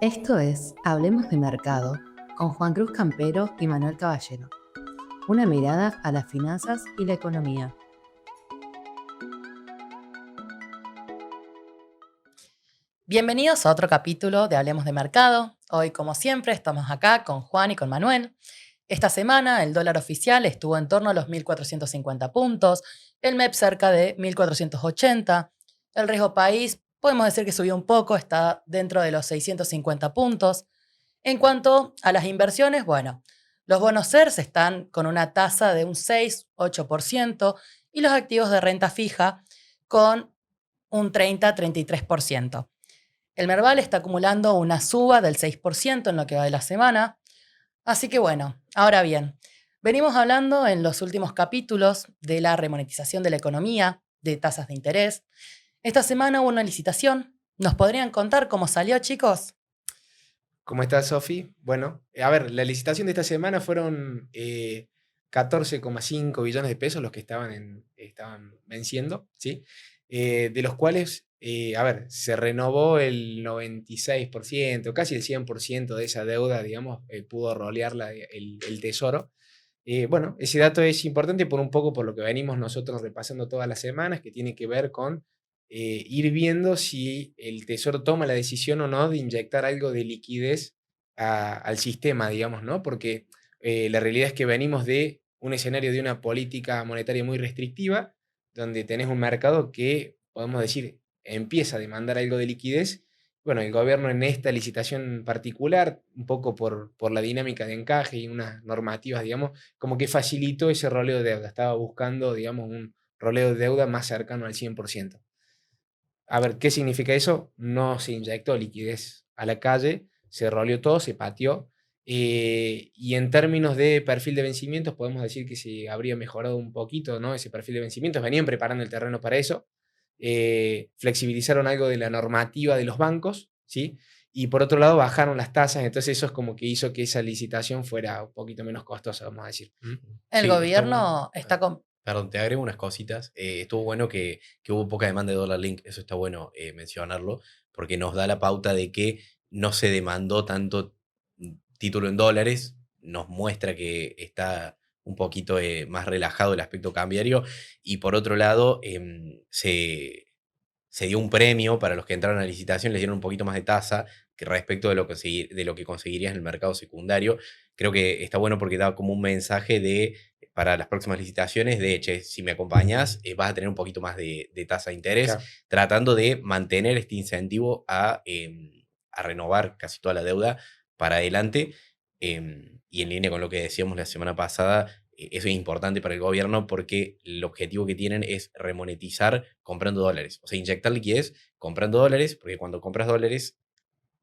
Esto es Hablemos de Mercado con Juan Cruz Campero y Manuel Caballero. Una mirada a las finanzas y la economía. Bienvenidos a otro capítulo de Hablemos de Mercado. Hoy, como siempre, estamos acá con Juan y con Manuel. Esta semana el dólar oficial estuvo en torno a los 1.450 puntos, el MEP cerca de 1.480, el riesgo país podemos decir que subió un poco, está dentro de los 650 puntos. En cuanto a las inversiones, bueno, los bonos CERS están con una tasa de un 6-8% y los activos de renta fija con un 30-33%. El Merval está acumulando una suba del 6% en lo que va de la semana. Así que bueno, ahora bien, venimos hablando en los últimos capítulos de la remonetización de la economía, de tasas de interés. Esta semana hubo una licitación. ¿Nos podrían contar cómo salió, chicos? ¿Cómo estás, Sofi? Bueno, a ver, la licitación de esta semana fueron 14,5 billones de pesos los que estaban venciendo, ¿sí? De los cuales, a ver, se renovó el 96%, casi el 100% de esa deuda, digamos, pudo rolearla el Tesoro. Bueno, ese dato es importante por un poco por lo que venimos nosotros repasando todas las semanas, que tiene que ver con ir viendo si el Tesoro toma la decisión o no de inyectar algo de liquidez al sistema, digamos, ¿no? Porque la realidad es que venimos de un escenario de una política monetaria muy restrictiva, donde tenés un mercado que, podemos decir, empieza a demandar algo de liquidez. Bueno, el gobierno en esta licitación particular, un poco por la dinámica de encaje y unas normativas, digamos, como que facilitó ese roleo de deuda. Estaba buscando, digamos, un roleo de deuda más cercano al 100%. A ver, ¿qué significa eso? No se inyectó liquidez a la calle, se roleó todo, se pateó. Y en términos de perfil de vencimientos, podemos decir que se habría mejorado un poquito, ¿no? Ese perfil de vencimientos. Venían preparando el terreno para eso. Flexibilizaron algo de la normativa de los bancos, ¿sí? Y por otro lado, bajaron las tasas. Entonces, eso es como que hizo que esa licitación fuera un poquito menos costosa, vamos a decir. El Sí, está bueno. gobierno está con... Perdón, te agrego unas cositas. Estuvo bueno que hubo poca demanda de dólar link, eso está bueno mencionarlo, porque nos da la pauta de que no se demandó tanto título en dólares, nos muestra que está un poquito más relajado el aspecto cambiario, y por otro lado, se dio un premio para los que entraron a la licitación, les dieron un poquito más de tasa que respecto de lo que conseguirías en el mercado secundario. Creo que está bueno porque da como un mensaje para las próximas licitaciones de, che, si me acompañas, vas a tener un poquito más de tasa de interés, Claro. tratando de mantener este incentivo a renovar casi toda la deuda para adelante. Y en línea con lo que decíamos la semana pasada, eso es importante para el gobierno porque el objetivo que tienen es remonetizar comprando dólares. O sea, inyectar liquidez comprando dólares, porque cuando compras dólares,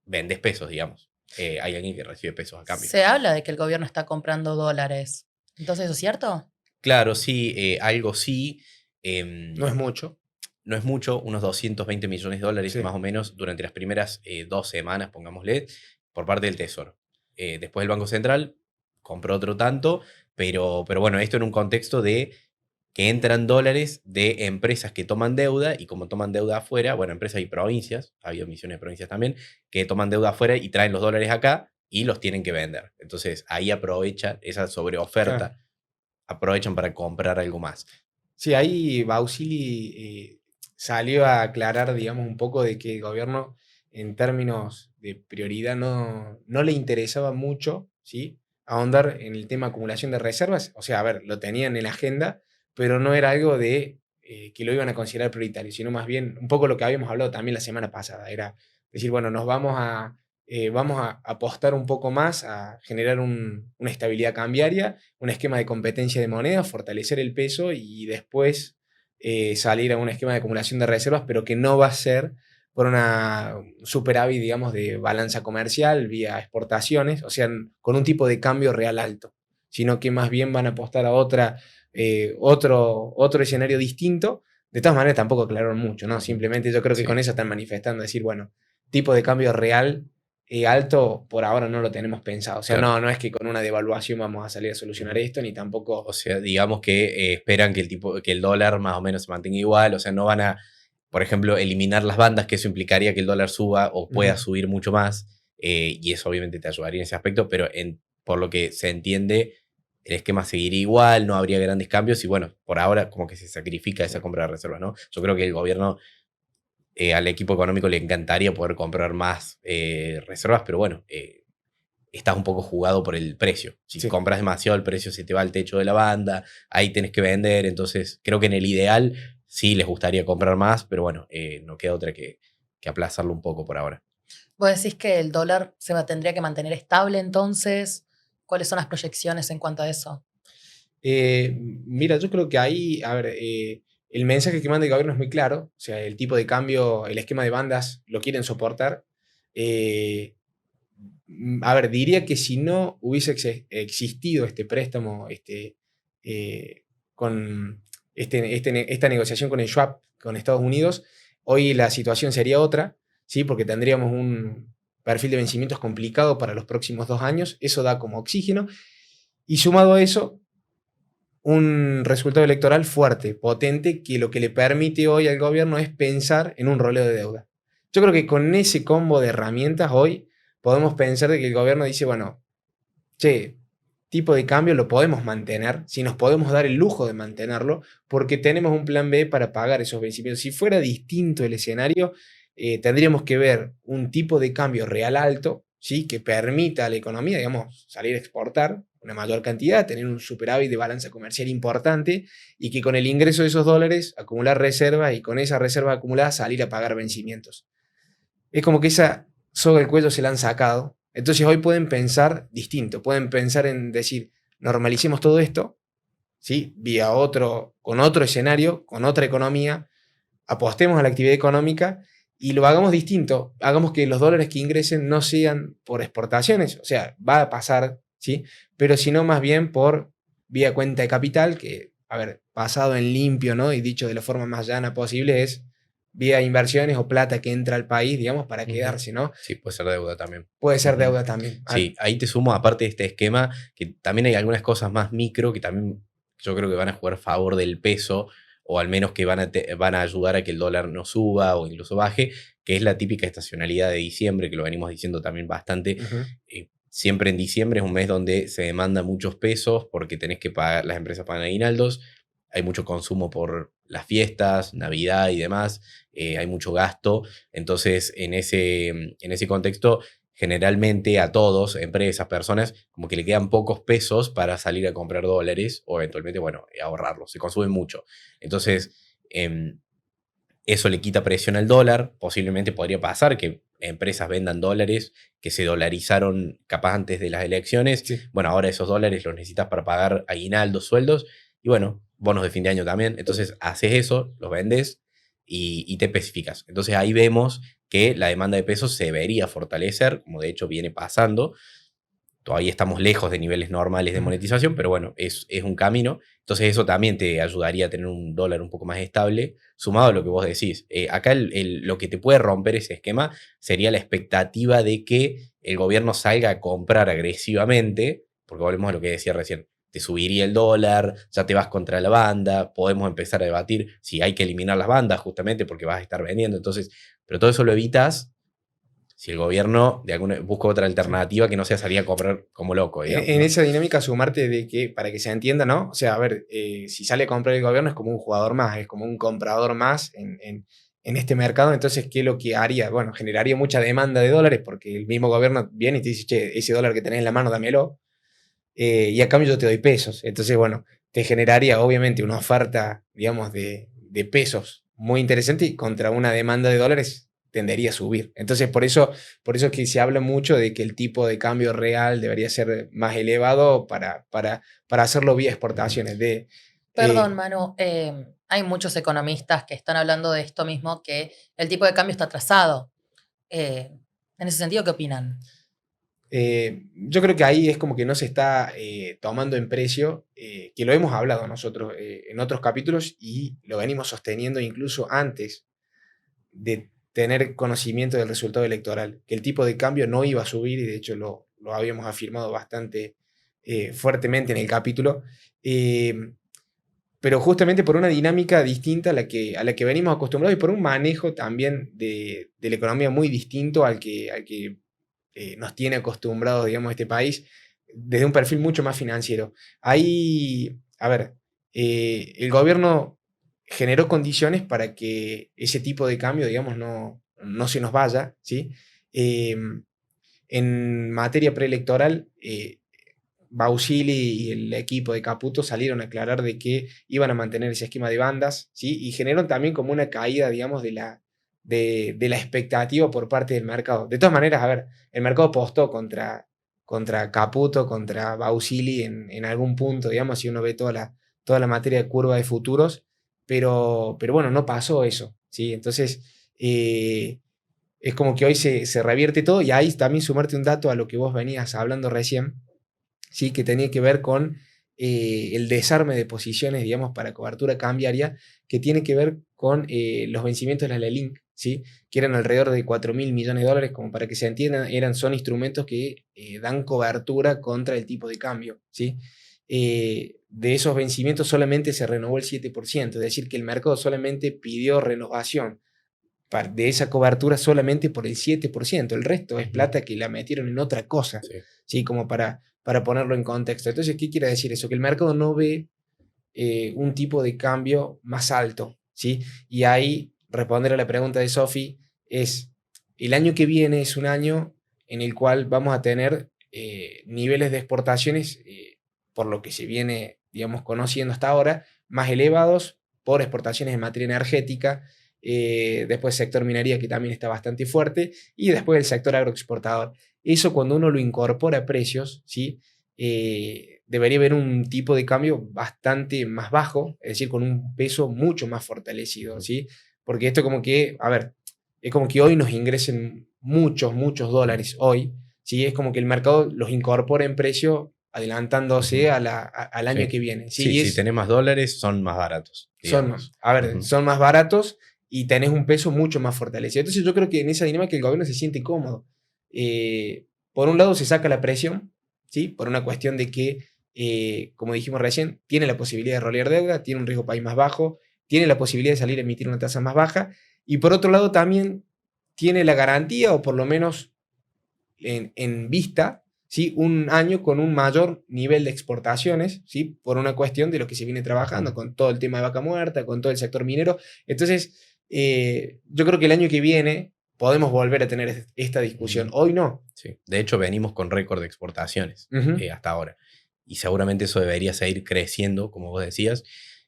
vendes pesos, digamos. Hay alguien que recibe pesos a cambio. Se habla de que el gobierno está comprando dólares. Entonces, ¿eso es cierto? Claro, sí, algo sí. No es mucho. No es mucho, unos 220 millones de dólares Sí. más o menos durante las primeras 2 semanas, pongámosle, por parte del Tesoro. Después el Banco Central compró otro tanto, pero bueno, esto en un contexto de que entran dólares de empresas que toman deuda, y como toman deuda afuera, bueno, empresas y provincias, había misiones de provincias también, que toman deuda afuera y traen los dólares acá y los tienen que vender. Entonces ahí aprovechan esa sobreoferta, Claro. aprovechan para comprar algo más. Sí, ahí Bausili salió a aclarar, digamos, un poco de que el gobierno, en términos de prioridad, no le interesaba mucho, ¿sí? Ahondar en el tema acumulación de reservas. O sea, a ver, lo tenían en la agenda, pero no era algo de que lo iban a considerar prioritario, sino más bien un poco lo que habíamos hablado también la semana pasada. Era decir, bueno, vamos a apostar un poco más a generar una estabilidad cambiaria, un esquema de competencia de moneda, fortalecer el peso y después salir a un esquema de acumulación de reservas, pero que no va a ser por una superávit, digamos, de balanza comercial vía exportaciones, o sea, con un tipo de cambio real alto, sino que más bien van a apostar a otro escenario distinto. De todas maneras, tampoco aclararon mucho, ¿no? Simplemente yo creo que Sí. con eso están manifestando, decir, bueno, tipo de cambio real alto, por ahora no lo tenemos pensado. O sea, Claro. no es que con una devaluación vamos a salir a solucionar esto, ni tampoco... O sea, digamos que esperan que el dólar más o menos se mantenga igual, o sea, no van a por ejemplo, eliminar las bandas, que eso implicaría que el dólar suba o pueda Ujú. subir mucho más, y eso obviamente te ayudaría en ese aspecto, pero por lo que se entiende, el esquema seguiría igual, no habría grandes cambios y bueno, por ahora como que se sacrifica esa compra de reservas, ¿no? Yo creo que el gobierno, al equipo económico le encantaría poder comprar más reservas, pero bueno, estás un poco jugado por el precio. Si Sí. compras demasiado, el precio se te va al techo de la banda, ahí tenés que vender, entonces creo que en el ideal sí les gustaría comprar más, pero bueno, no queda otra que aplazarlo un poco por ahora. ¿Vos decís que el dólar tendría que mantener estable entonces? ¿Cuáles son las proyecciones en cuanto a eso? Mira, yo creo que ahí, a ver, el mensaje que manda el gobierno es muy claro, o sea, el tipo de cambio, el esquema de bandas lo quieren soportar. Eh, a ver, diría que si no hubiese existido este préstamo, eh, con esta negociación con el Schwab, con Estados Unidos, hoy la situación sería otra, ¿sí? Porque tendríamos un perfil de vencimientos complicado para los próximos 2 años, eso da como oxígeno, y sumado a eso, un resultado electoral fuerte, potente, que lo que le permite hoy al gobierno es pensar en un roleo de deuda. Yo creo que con ese combo de herramientas hoy podemos pensar de que el gobierno dice, bueno, che, tipo de cambio lo podemos mantener, si nos podemos dar el lujo de mantenerlo, porque tenemos un plan B para pagar esos vencimientos. Si fuera distinto el escenario, tendríamos que ver un tipo de cambio real alto, ¿sí? Que permita a la economía, digamos, salir a exportar una mayor cantidad, tener un superávit de balanza comercial importante y que con el ingreso de esos dólares acumular reservas y con esa reserva acumulada salir a pagar vencimientos. Es como que esa soga del cuello se la han sacado. Entonces hoy pueden pensar distinto, pueden pensar en decir, normalicemos todo esto, ¿sí? Vía con otro escenario, con otra economía, apostemos a la actividad económica y lo hagamos distinto, hagamos que los dólares que ingresen no sean por exportaciones, o sea, va a pasar, ¿sí? Pero sino más bien por vía cuenta de capital, que, a ver, pasado en limpio, ¿no? Y dicho de la forma más llana posible es vía inversiones o plata que entra al país, digamos, para Ujú. quedarse, ¿no? Sí, puede ser deuda también. Puede ser Ujú. deuda también. Sí, ahí te sumo, aparte de este esquema, que también hay algunas cosas más micro que también yo creo que van a jugar a favor del peso, o al menos que van a ayudar a que el dólar no suba o incluso baje, que es la típica estacionalidad de diciembre, que lo venimos diciendo también bastante. Ujú. Siempre en diciembre es un mes donde se demanda muchos pesos porque tenés que pagar, las empresas pagan aguinaldos, hay mucho consumo por las fiestas, Navidad y demás, hay mucho gasto, entonces en ese contexto generalmente a todos, empresas, personas, como que le quedan pocos pesos para salir a comprar dólares o eventualmente, bueno, ahorrarlos, se consume mucho. Entonces, em, eso le quita presión al dólar, posiblemente podría pasar que empresas vendan dólares que se dolarizaron capaz antes de las elecciones. Sí. Bueno, ahora esos dólares los necesitas para pagar aguinaldos, sueldos y bueno, bonos de fin de año también. Entonces haces eso, los vendes y te especificas. Entonces ahí vemos que la demanda de pesos se debería fortalecer, como de hecho viene pasando. Todavía estamos lejos de niveles normales de Ujú. monetización, pero bueno, es un camino. Entonces eso también te ayudaría a tener un dólar un poco más estable, sumado a lo que vos decís. Acá lo que te puede romper ese esquema sería la expectativa de que el gobierno salga a comprar agresivamente, porque volvemos a lo que decía recién, te subiría el dólar, ya te vas contra la banda, podemos empezar a debatir si hay que eliminar las bandas justamente porque vas a estar vendiendo. Entonces, pero todo eso lo evitas si el gobierno busca otra Sí. alternativa que no sea salir a comprar como loco, digamos, En ¿no? esa dinámica sumarte de que, para que se entienda, ¿no? O sea, a ver, si sale a comprar el gobierno es como un jugador más, es como un comprador más en este mercado, entonces, ¿qué es lo que haría? Bueno, generaría mucha demanda de dólares porque el mismo gobierno viene y te dice, che, ese dólar que tenés en la mano, dámelo, y a cambio yo te doy pesos. Entonces, bueno, te generaría obviamente una oferta, digamos, de pesos muy interesante y contra una demanda de dólares tendería a subir. Entonces, por eso es que se habla mucho de que el tipo de cambio real debería ser más elevado para hacerlo vía exportaciones. Perdón, Manu, hay muchos economistas que están hablando de esto mismo, que el tipo de cambio está atrasado. En ese sentido, ¿qué opinan? Yo creo que ahí es como que no se está tomando en precio, que lo hemos hablado nosotros en otros capítulos y lo venimos sosteniendo incluso antes de tener conocimiento del resultado electoral, que el tipo de cambio no iba a subir y de hecho lo habíamos afirmado bastante fuertemente en el capítulo. Eh, pero justamente por una dinámica distinta a la que venimos acostumbrados y por un manejo también de la economía muy distinto al que nos tiene acostumbrados, digamos, este país, desde un perfil mucho más financiero. Ahí, a ver, el gobierno generó condiciones para que ese tipo de cambio, digamos, no se nos vaya, ¿sí? En materia preelectoral, Bausili y el equipo de Caputo salieron a aclarar de que iban a mantener ese esquema de bandas, ¿sí? Y generaron también como una caída, digamos, de la expectativa por parte del mercado. De todas maneras, a ver, el mercado apostó contra Caputo, contra Bausili en algún punto, digamos, si uno ve toda la materia de curva de futuros, pero bueno, no pasó eso, ¿sí? Entonces, es como que hoy se revierte todo y ahí también sumarte un dato a lo que vos venías hablando recién, ¿sí? Que tenía que ver con el desarme de posiciones, digamos, para cobertura cambiaria, que tiene que ver con los vencimientos de la LELINC, ¿sí? Que eran alrededor de 4.000 millones de dólares, como para que se entiendan, son instrumentos que dan cobertura contra el tipo de cambio, ¿sí? De esos vencimientos solamente se renovó el 7%, es decir, que el mercado solamente pidió renovación de esa cobertura solamente por el 7%, el resto es plata que la metieron en otra cosa, Sí. ¿sí? Como para ponerlo en contexto. Entonces, ¿qué quiere decir eso? Que el mercado no ve un tipo de cambio más alto, ¿sí? Y ahí, responder a la pregunta de Sofi, el año que viene es un año en el cual vamos a tener niveles de exportaciones, por lo que se viene, digamos, conociendo hasta ahora, más elevados por exportaciones en materia energética, después el sector minería, que también está bastante fuerte, y después el sector agroexportador. Eso, cuando uno lo incorpora a precios, ¿sí? Debería haber un tipo de cambio bastante más bajo, es decir, con un peso mucho más fortalecido, ¿sí? Porque esto como que, a ver, es como que hoy nos ingresen muchos dólares hoy, ¿sí? Es como que el mercado los incorpora en precio adelantándose al año Sí. que viene, ¿sí? Sí, Y si tenés más dólares, son más baratos, digamos. son más baratos y tenés un peso mucho más fortalecido. Entonces yo creo que en esa dinámica el gobierno se siente cómodo. Por un lado se saca la presión, ¿sí? Por una cuestión de que, como dijimos recién, tiene la posibilidad de rolear deuda, tiene un riesgo país más bajo, tiene la posibilidad de salir a emitir una tasa más baja, y por otro lado también tiene la garantía, o por lo menos en vista, ¿sí? Un año con un mayor nivel de exportaciones, ¿sí? Por una cuestión de lo que se viene trabajando, con todo el tema de vaca muerta, con todo el sector minero. Entonces, yo creo que el año que viene podemos volver a tener esta discusión. Hoy no. Sí. De hecho, venimos con récord de exportaciones hasta ahora. Y seguramente eso debería seguir creciendo, como vos decías.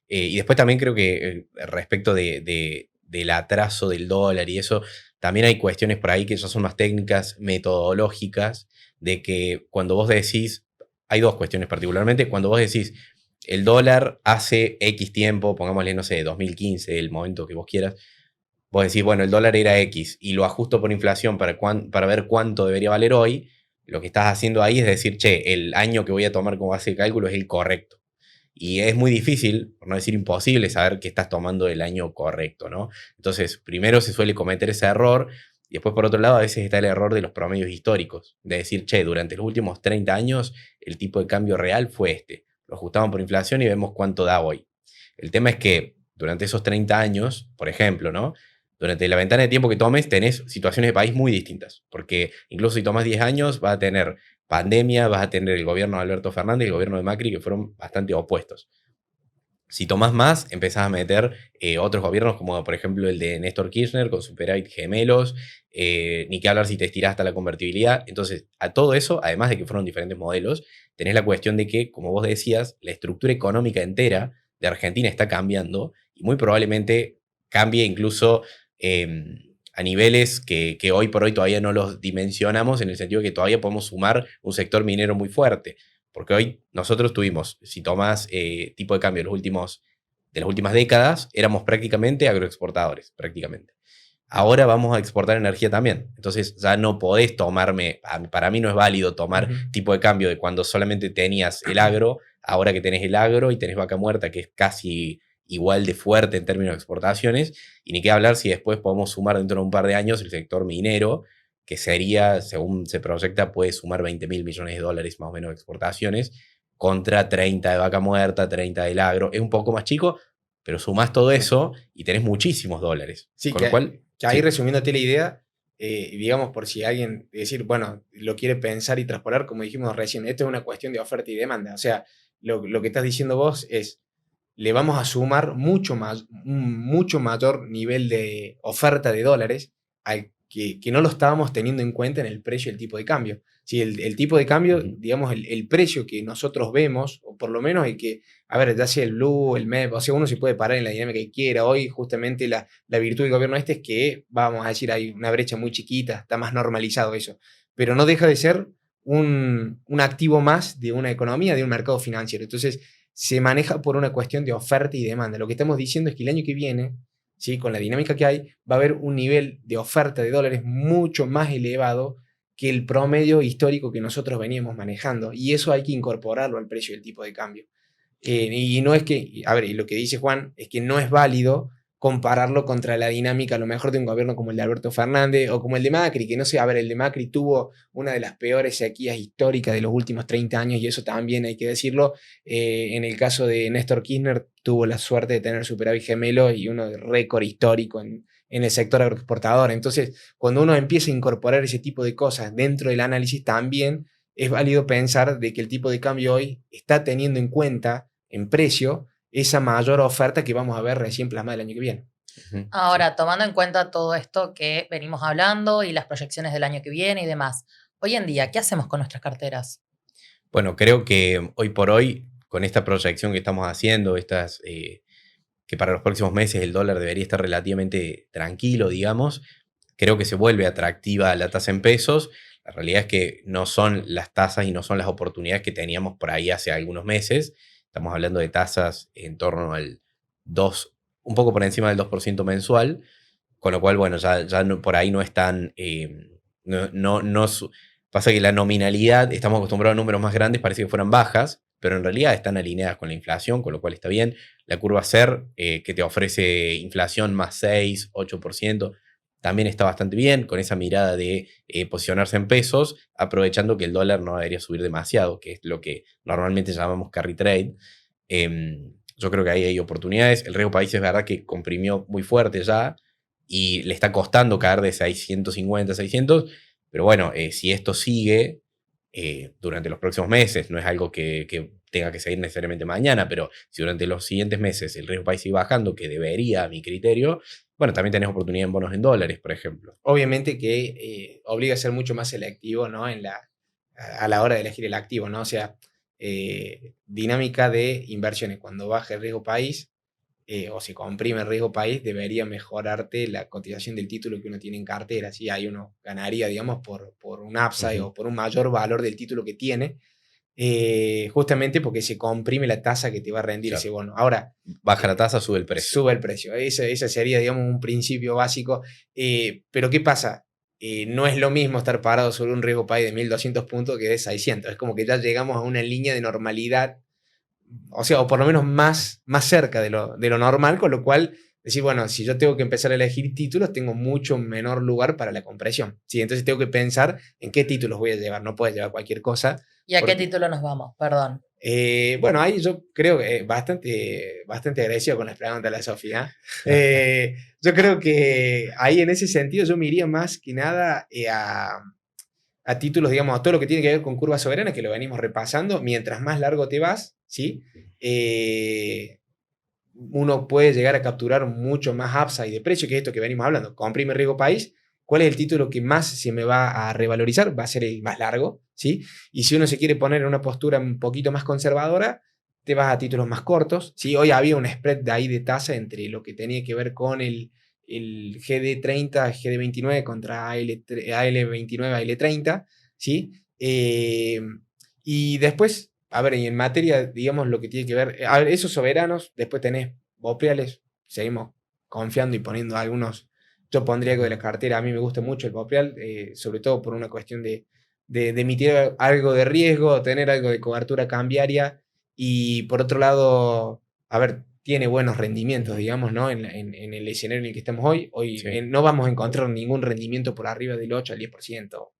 Y después también creo que respecto del atraso del dólar y eso, también hay cuestiones por ahí que ya son más técnicas, metodológicas, de que cuando vos decís, hay dos cuestiones particularmente, cuando vos decís, el dólar hace X tiempo, pongámosle, no sé, 2015, el momento que vos quieras, vos decís, bueno, el dólar era X y lo ajusto por inflación para ver cuánto debería valer hoy, lo que estás haciendo ahí es decir, che, el año que voy a tomar como base de cálculo es el correcto. Y es muy difícil, por no decir imposible, saber que estás tomando el año correcto, ¿no? Entonces, primero se suele cometer ese error y después, por otro lado, a veces está el error de los promedios históricos, de decir, che, durante los últimos 30 años el tipo de cambio real fue este. Lo ajustamos por inflación y vemos cuánto da hoy. El tema es que durante esos 30 años, por ejemplo, ¿no? Durante la ventana de tiempo que tomes, tenés situaciones de país muy distintas, porque incluso si tomas 10 años, vas a tener pandemia, vas a tener el gobierno de Alberto Fernández y el gobierno de Macri, que fueron bastante opuestos. Si tomás más, empezás a meter otros gobiernos, como por ejemplo el de Néstor Kirchner, con superávit gemelos, ni que hablar si te estirás hasta la convertibilidad. Entonces, a todo eso, además de que fueron diferentes modelos, tenés la cuestión de que, como vos decías, la estructura económica entera de Argentina está cambiando y muy probablemente cambie incluso a niveles que hoy por hoy todavía no los dimensionamos, en el sentido de que todavía podemos sumar un sector minero muy fuerte. Porque hoy nosotros tuvimos, si tomás tipo de cambio de las últimas décadas, éramos prácticamente agroexportadores, prácticamente. Ahora vamos a exportar energía también. Entonces ya no podés tomarme, para mí no es válido tomar tipo de cambio de cuando solamente tenías el agro, ahora que tenés el agro y tenés vaca muerta, que es casi igual de fuerte en términos de exportaciones, y ni qué hablar si después podemos sumar dentro de un par de años el sector minero, que sería, según se proyecta, puede sumar 20.000 millones de dólares más o menos de exportaciones, contra 30 de vaca muerta, 30 del agro. Es un poco más chico, pero sumás todo eso y tenés muchísimos dólares. Sí, Con lo cual, que ahí sí. resumiéndote la idea, digamos, por si alguien decir, bueno, lo quiere pensar y traspolar, como dijimos recién, esto es una cuestión de oferta y demanda. O sea, lo que estás diciendo vos es, le vamos a sumar un mucho mayor nivel de oferta de dólares al que no lo estábamos teniendo en cuenta en el precio del tipo de cambio. Si el tipo de cambio, Ujú. digamos, el precio que nosotros vemos, o por lo menos el que, a ver, ya sea el Blue, el MEP, o sea, uno se puede parar en la dinámica que quiera. Hoy, justamente, la virtud del gobierno este es que, vamos a decir, hay una brecha muy chiquita, está más normalizado eso. Pero no deja de ser un activo más de una economía, de un mercado financiero. Entonces, se maneja por una cuestión de oferta y demanda. Lo que estamos diciendo es que el año que viene, ¿sí? Con la dinámica que hay, va a haber un nivel de oferta de dólares mucho más elevado que el promedio histórico que nosotros veníamos manejando. Y eso hay que incorporarlo al precio del tipo de cambio. Y no es que, a ver, y lo que dice Juan es que no es válido compararlo contra la dinámica a lo mejor de un gobierno como el de Alberto Fernández o como el de Macri, que no sé, a ver, el de Macri tuvo una de las peores sequías históricas de los últimos 30 años y eso también hay que decirlo. En el caso de Néstor Kirchner tuvo la suerte de tener superávit gemelo y uno de récord histórico en el sector agroexportador. Entonces, cuando uno empieza a incorporar ese tipo de cosas dentro del análisis, también es válido pensar de que el tipo de cambio hoy está teniendo en cuenta en precio esa mayor oferta que vamos a ver recién plasmada el año que viene. Ujú, Ahora, tomando en cuenta todo esto que venimos hablando y las proyecciones del año que viene y demás, hoy en día, ¿qué hacemos con nuestras carteras? Bueno, creo que hoy por hoy, con esta proyección que estamos haciendo, que para los próximos meses el dólar debería estar relativamente tranquilo, digamos, creo que se vuelve atractiva la tasa en pesos. La realidad es que no son las tasas y no son las oportunidades que teníamos por ahí hace algunos meses. Estamos hablando de tasas en torno al 2, un poco por encima del 2% mensual, con lo cual, bueno, ya por ahí no es tan... pasa que la nominalidad, estamos acostumbrados a números más grandes, parece que fueran bajas, pero en realidad están alineadas con la inflación, con lo cual está bien. La curva SER, que te ofrece inflación más 6, 8%, también está bastante bien, con esa mirada de posicionarse en pesos, aprovechando que el dólar no debería subir demasiado, que es lo que normalmente llamamos carry trade. Yo creo que ahí hay oportunidades. El riesgo país es verdad que comprimió muy fuerte ya y le está costando caer de 650, 600, pero bueno, si esto sigue durante los próximos meses, no es algo que tenga que seguir necesariamente mañana, pero si durante los siguientes meses el riesgo país sigue bajando, que debería a mi criterio, bueno, también tenés oportunidad en bonos en dólares, por ejemplo. Obviamente que obliga a ser mucho más selectivo, ¿no? A la hora de elegir el activo, ¿no? O sea, dinámica de inversiones. Cuando baja el riesgo país o se comprime el riesgo país, debería mejorarte la cotización del título que uno tiene en cartera. ¿Sí? Ahí uno ganaría, digamos, por un upside o por un mayor valor del título que tiene, justamente porque se comprime la tasa que te va a rendir Claro. ese bono. Ahora, Baja la tasa, sube el precio. sube el precio. Ese sería, digamos, un principio básico. Pero ¿qué pasa? No es lo mismo estar parado sobre un riesgo país de 1200 puntos que de 600. Es como que ya llegamos a una línea de normalidad, o sea, o por lo menos más cerca de lo normal, con lo cual decir, bueno, si yo tengo que empezar a elegir títulos, tengo mucho menor lugar para la compresión. ¿Sí? Entonces tengo que pensar en qué títulos voy a llevar. No puedes llevar cualquier cosa. ¿Y a qué Porque, título nos vamos? Perdón. bueno, ahí yo creo que bastante agradecido con las preguntas de la Sofía. Yo creo que ahí en ese sentido yo me iría más que nada a títulos, digamos, a todo lo que tiene que ver con curva soberana, que lo venimos repasando. Mientras más largo te vas, ¿sí? Uno puede llegar a capturar mucho más upside de precio, que es esto que venimos hablando. Comprime riesgo país. ¿Cuál es el título que más se me va a revalorizar? Va a ser el más largo, ¿sí? Y si uno se quiere poner en una postura un poquito más conservadora, te vas a títulos más cortos, ¿sí? Hoy había un spread de ahí de tasa entre lo que tenía que ver con el GD30, GD29 contra AL29, AL30, ¿sí? Y después, a ver, y en materia, digamos, lo que tiene que ver, a ver, esos soberanos, después tenés Bopreales, seguimos confiando y poniendo algunos. Yo pondría algo de la cartera, a mí me gusta mucho el Bopreal, sobre todo por una cuestión de emitir algo de riesgo, tener algo de cobertura cambiaria, y por otro lado, a ver, tiene buenos rendimientos, digamos, ¿no? En el escenario en el que estamos hoy. Hoy Sí. no vamos a encontrar ningún rendimiento por arriba del 8 al 10%.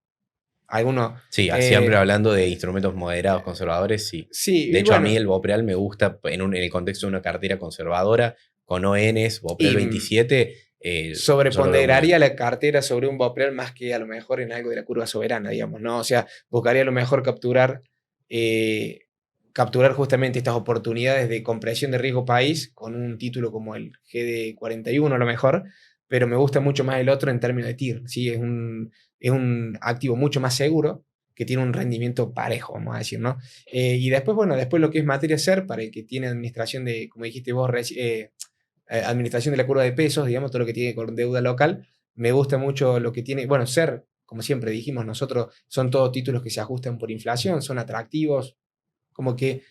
algunos... Sí, siempre hablando de instrumentos moderados, conservadores, sí. Sí, De y hecho, a bueno, mí el Bopreal me gusta en el contexto de una cartera conservadora, con ONs, Bopreal y 27, yo lo veo muy sobreponderaría bien. la cartera sobre un Bopreal más que a lo mejor en algo de la curva soberana, digamos, ¿no? O sea, buscaría a lo mejor eh, capturar justamente estas oportunidades de compresión de riesgo país con un título como el GD41 a lo mejor, pero me gusta mucho más el otro en términos de TIR, ¿sí? Es un activo mucho más seguro, que tiene un rendimiento parejo, vamos a decir, ¿no? Y después, bueno, después lo que es materia SER, para el que tiene administración de, como dijiste vos, administración de la curva de pesos, digamos, todo lo que tiene con deuda local, me gusta mucho lo que tiene, bueno, SER, como siempre dijimos nosotros, son todos títulos que se ajustan por inflación, son atractivos, como que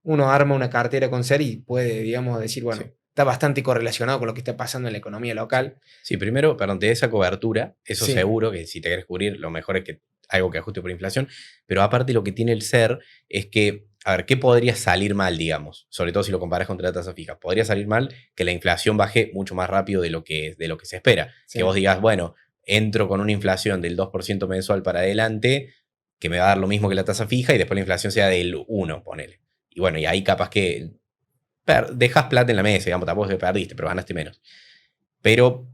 uno arma una cartera con SER y puede, digamos, decir, bueno, Sí. está bastante correlacionado con lo que está pasando en la economía local. Sí, primero, perdón, te da esa cobertura, eso Sí, seguro, que si te quieres cubrir, lo mejor es que algo que ajuste por inflación, pero aparte lo que tiene el SER es que, a ver, ¿qué podría salir mal, digamos? Sobre todo si lo comparas contra la tasa fija. Podría salir mal que la inflación baje mucho más rápido de lo que se espera. sí. Que vos digas, bueno, entro con una inflación del 2% mensual para adelante, que me va a dar lo mismo que la tasa fija, y después la inflación sea del 1, ponele. Y bueno, y ahí capaz que dejas plata en la mesa, digamos, tampoco es que perdiste, pero ganaste menos. Pero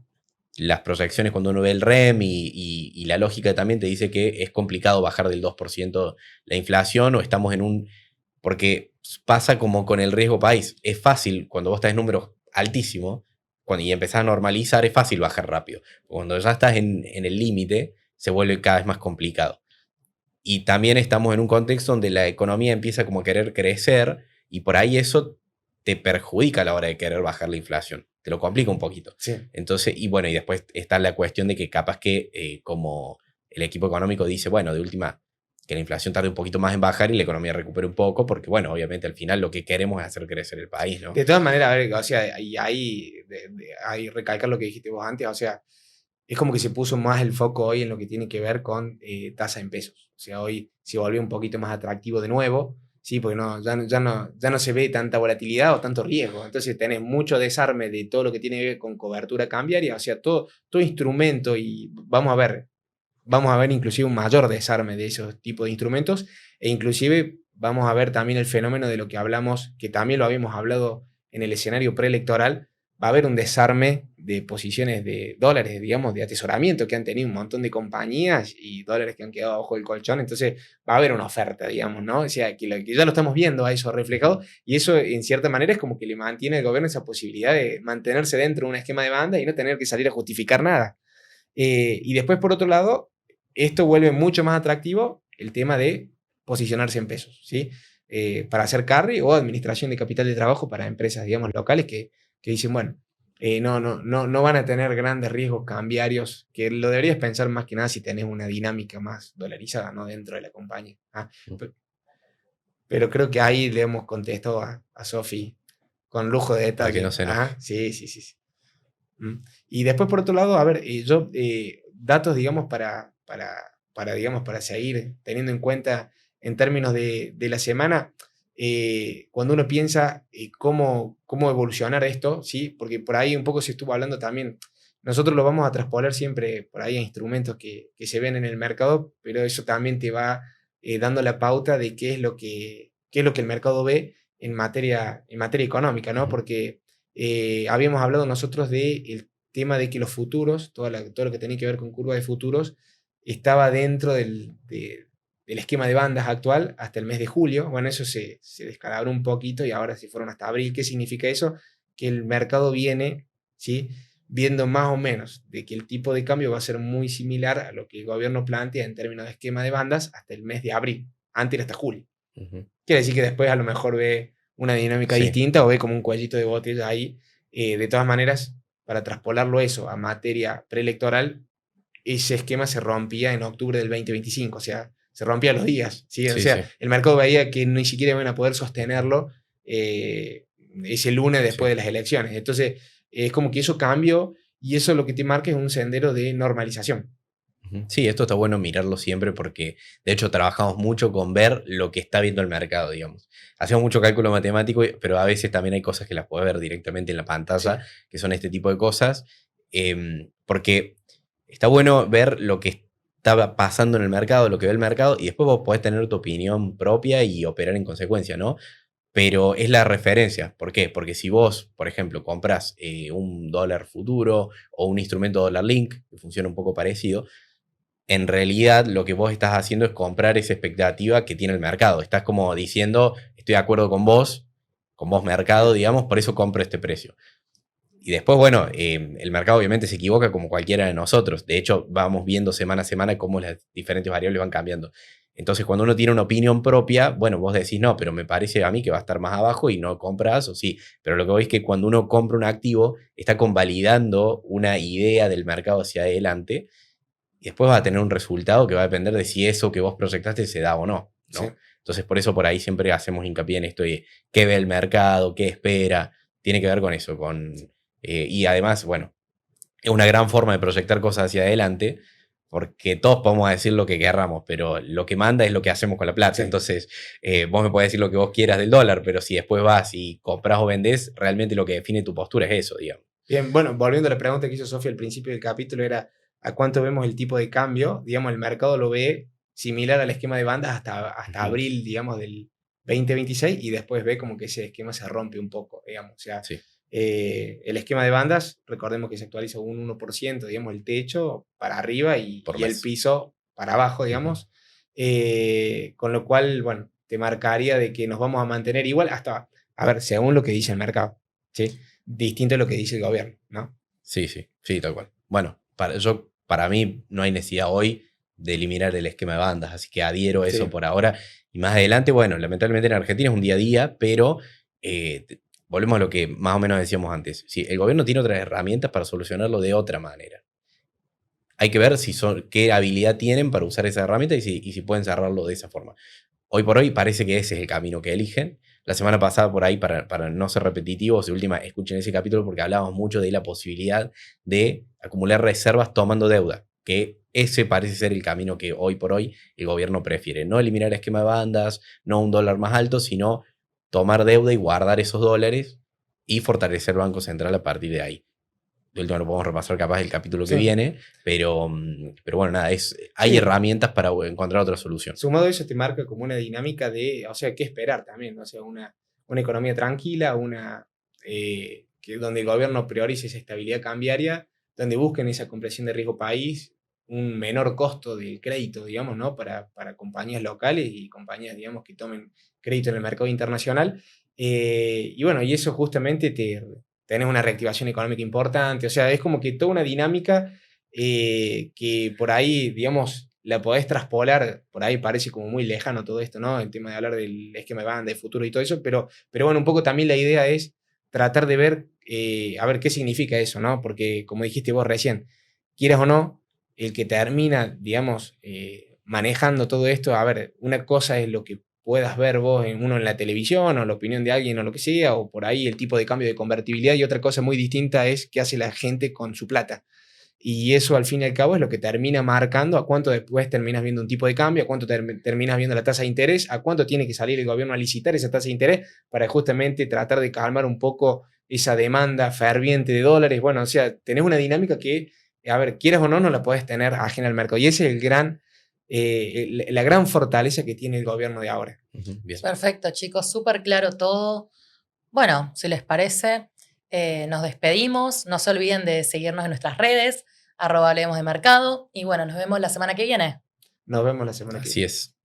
las proyecciones cuando uno ve el REM y la lógica también te dice que es complicado bajar del 2% la inflación o estamos en un... Porque pasa como con el riesgo país. Es fácil, cuando vos estás en números altísimos, y empezás a normalizar, es fácil bajar rápido. Cuando ya estás en el límite, se vuelve cada vez más complicado. Y también estamos en un contexto donde la economía empieza como a querer crecer y por ahí eso te perjudica a la hora de querer bajar la inflación. Te lo complica un poquito. Sí. Entonces, y bueno, y después está la cuestión de que capaz que como el equipo económico dice, bueno, de última, que la inflación tarde un poquito más en bajar y la economía recupere un poco, porque bueno, obviamente al final lo que queremos es hacer crecer el país, ¿no? De todas maneras, a ver, o sea, y ahí recalcar lo que dijiste vos antes, o sea, es como que se puso más el foco hoy en lo que tiene que ver con tasa en pesos. O sea, hoy se volvió un poquito más atractivo de nuevo, ¿sí? Porque ya no se ve tanta volatilidad o tanto riesgo. Entonces tenés mucho desarme de todo lo que tiene que ver con cobertura cambiaria, o sea, todo instrumento y vamos a ver inclusive un mayor desarme de esos tipos de instrumentos e inclusive vamos a ver también el fenómeno de lo que hablamos, que también lo habíamos hablado en el escenario preelectoral, va a haber un desarme de posiciones de dólares, digamos, de atesoramiento que han tenido un montón de compañías y dólares que han quedado bajo el colchón, entonces va a haber una oferta, digamos, ¿no? O sea, que ya lo estamos viendo a eso reflejado y eso en cierta manera es como que le mantiene al gobierno esa posibilidad de mantenerse dentro de un esquema de banda y no tener que salir a justificar nada. Y después, por otro lado, esto vuelve mucho más atractivo el tema de posicionarse en pesos, ¿sí? Para hacer carry o administración de capital de trabajo para empresas, digamos, locales que dicen, bueno, no van a tener grandes riesgos cambiarios, que lo deberías pensar más que nada si tenés una dinámica más dolarizada, ¿no? Dentro de la compañía. Pero creo que ahí le hemos contestado a Sofi con lujo de Para que detalle. no se enoje. Ajá, sí, sí, sí. Sí. Y después, por otro lado, a ver, datos, digamos, digamos, para seguir teniendo en cuenta en términos de la semana, cuando uno piensa cómo evolucionar esto, ¿sí? Porque por ahí un poco se estuvo hablando también, nosotros lo vamos a traspolar siempre por ahí a instrumentos que se ven en el mercado, pero eso también te va dando la pauta de qué es lo que el mercado ve en materia económica, ¿no? Porque habíamos hablado nosotros del tema de que los futuros, todo lo que tenía que ver con curva de futuros, estaba dentro del esquema de bandas actual hasta el mes de julio. Bueno, eso se descalabró un poquito y ahora se fueron hasta abril. ¿Qué significa eso? Que el mercado viene, ¿sí?, viendo más o menos de que el tipo de cambio va a ser muy similar a lo que el gobierno plantea en términos de esquema de bandas hasta el mes de abril. Antes era hasta julio. Quiere decir que después a lo mejor ve una dinámica distinta o ve como un cuellito de botella ahí. De todas maneras, para traspolarlo eso a materia preelectoral, ese esquema se rompía en octubre del 2025, o sea, se rompía los días, ¿sí? O sea, el mercado veía que ni siquiera iban a poder sostenerlo ese lunes después de las elecciones. Entonces, es como que eso cambió y eso lo que te marca es un sendero de normalización. Sí, esto está bueno mirarlo siempre porque de hecho trabajamos mucho con ver lo que está viendo el mercado, digamos. Hacemos mucho cálculo matemático, pero a veces también hay cosas que las puedes ver directamente en la pantalla, que son este tipo de cosas, porque está bueno ver lo que está pasando en el mercado, lo que ve el mercado, y después vos podés tener tu opinión propia y operar en consecuencia, ¿no? Pero es la referencia. ¿Por qué? Porque si vos, por ejemplo, compras un dólar futuro o un instrumento dólar link, que funciona un poco parecido, en realidad lo que vos estás haciendo es comprar esa expectativa que tiene el mercado. Estás como diciendo, estoy de acuerdo con vos mercado, digamos, por eso compro este precio. Y después, bueno, el mercado obviamente se equivoca como cualquiera de nosotros. De hecho, vamos viendo semana a semana cómo las diferentes variables van cambiando. Entonces, cuando uno tiene una opinión propia, bueno, vos decís, no, pero me parece a mí que va a estar más abajo y no compras, o sí. Pero lo que veis es que cuando uno compra un activo, está convalidando una idea del mercado hacia adelante y después va a tener un resultado que va a depender de si eso que vos proyectaste se da o no, ¿no? Sí. Entonces, por eso por ahí siempre hacemos hincapié en esto de qué ve el mercado, qué espera. Tiene que ver con eso, y además, bueno, es una gran forma de proyectar cosas hacia adelante, porque todos podemos decir lo que querramos, pero lo que manda es lo que hacemos con la plata. Sí. Entonces, vos me podés decir lo que vos quieras del dólar, pero si después vas y compras o vendés, realmente lo que define tu postura es eso, digamos. Bien, bueno, volviendo a la pregunta que hizo Sofía al principio del capítulo, era ¿a cuánto vemos el tipo de cambio? Digamos, el mercado lo ve similar al esquema de bandas hasta Ujú. abril, digamos, del 2026 y después ve como que ese esquema se rompe un poco, digamos. O sea, Sí. el esquema de bandas, recordemos que se actualiza un 1%, digamos, el techo para arriba Por y el mes. piso para abajo, digamos. Con lo cual, bueno, te marcaría de que nos vamos a mantener igual hasta, a ver, según lo que dice el mercado, ¿sí? Distinto a lo que dice el gobierno, ¿no? Sí, tal cual. Bueno, para mí no hay necesidad hoy de eliminar el esquema de bandas, así que adhiero a eso Sí. por ahora. Y más adelante, bueno, lamentablemente en Argentina es un día a día, pero volvemos a lo que más o menos decíamos antes. Sí, el gobierno tiene otras herramientas para solucionarlo de otra manera. Hay que ver qué habilidad tienen para usar esa herramienta y si pueden cerrarlo de esa forma. Hoy por hoy parece que ese es el camino que eligen. La semana pasada, por ahí, para no ser repetitivos, de última, escuchen ese capítulo porque hablábamos mucho de la posibilidad de acumular reservas tomando deuda, que ese parece ser el camino que hoy por hoy el gobierno prefiere. No eliminar el esquema de bandas, no un dólar más alto, sino tomar deuda y guardar esos dólares y fortalecer el Banco Central a partir de ahí. De última lo podemos repasar capaz el capítulo que Sí. viene, pero bueno, nada, hay Sí. herramientas para encontrar otra solución. Sumado a eso te marca como una dinámica de, o sea, qué esperar también, ¿no? O sea, una economía tranquila, donde el gobierno priorice esa estabilidad cambiaria, donde busquen esa compresión de riesgo país, un menor costo del crédito, digamos, ¿no? Para compañías locales y compañías, digamos, que tomen crédito en el mercado internacional. Y bueno, y eso justamente tenés una reactivación económica importante, o sea, es como que toda una dinámica que por ahí, digamos, la podés traspolar, por ahí parece como muy lejano todo esto, ¿no? El tema de hablar del esquema de banda, de futuro y todo eso, pero bueno, un poco también la idea es tratar de ver, a ver qué significa eso, ¿no? Porque como dijiste vos recién, quieras o no, el que termina, digamos, manejando todo esto, a ver, una cosa es lo que puedas ver vos en la televisión o la opinión de alguien o lo que sea, o por ahí el tipo de cambio de convertibilidad y otra cosa muy distinta es qué hace la gente con su plata. Y eso al fin y al cabo es lo que termina marcando a cuánto después terminas viendo un tipo de cambio, a cuánto terminas viendo la tasa de interés, a cuánto tiene que salir el gobierno a licitar esa tasa de interés para justamente tratar de calmar un poco esa demanda ferviente de dólares. Bueno, o sea, tenés una dinámica que, a ver, quieras o no, no la podés tener ajena al mercado. Y ese es la gran fortaleza que tiene el gobierno de ahora. Bien. Perfecto, chicos, súper claro todo. Bueno, si les parece, nos despedimos. No se olviden de seguirnos en nuestras redes, @Hablemos de Mercado. Y bueno, nos vemos la semana que viene. Nos vemos la semana que viene. Así es.